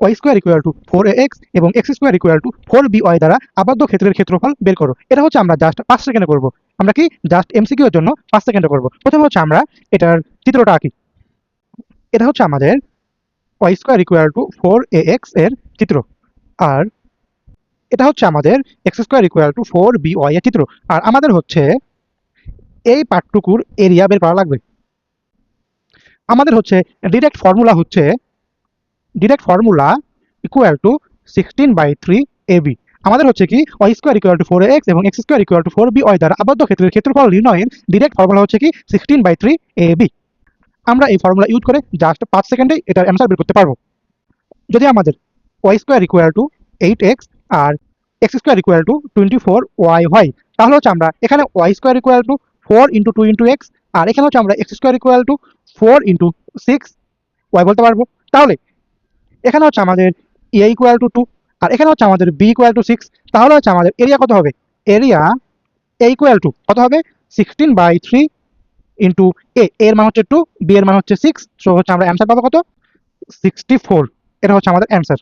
Y square equal two 4ax এবং x square equal two 4by দ্বারা আবদ্ধ ক্ষেত্রের ক্ষেত্রফল বের করো। এটা হচ্ছে আমরা জাস্ট 5 সেকেন্ডে করব। আমরা কি জাস্ট এমসিকিউ এর জন্য 5 সেকেন্ডে করব। প্রথমে হচ্ছে আমরা এটার চিত্রটা আঁকি। এটা হচ্ছে আমাদের y square equal two 4ax এর চিত্র, আর এটা হচ্ছে আমাদের x square equal two 4by এর চিত্র। আর আমাদের হচ্ছে এই পার্টটুকুর এরিয়া বের করা লাগবে। আমাদের হচ্ছে direct formula equal to 16/3 ab। আমাদের হচ্ছে কি Y square equal two 4ax এবং x square equal two 4by দ্বারা আবদ্ধ ক্ষেত্রের ক্ষেত্রফল নির্ণয়ের ডিরেক্ট ফর্মুলা হচ্ছে কি 16/3ab। আমরা এই ফর্মুলা ইউজ করে জাস্ট 5 সেকেন্ডে এটার অ্যান্সার বের করতে পারবো। যদি আমাদের y square equal to 8x আর x square equal to 24y হয়, তাহলে হচ্ছে আমরা এখানে y square equal to 4 into 2 into x, আর এখানে হচ্ছে আমরা x square equal to 4 into 6y বলতে পারবো। তাহলে এখানে হচ্ছে আমাদের এ ইকুয়াল টু 2 আর এখানে হচ্ছে আমাদের বি ইকুয়াল টু 6। তাহলে হচ্ছে আমাদের এরিয়া কত হবে? এরিয়া এ ইকুয়াল টু কত হবে? 16/3 ইন্টু এর মান হচ্ছে 2, বি এর মান হচ্ছে 6। সো হচ্ছে আমরা অ্যান্সার পাবো কত? 64। এটা হচ্ছে আমাদের অ্যান্সার।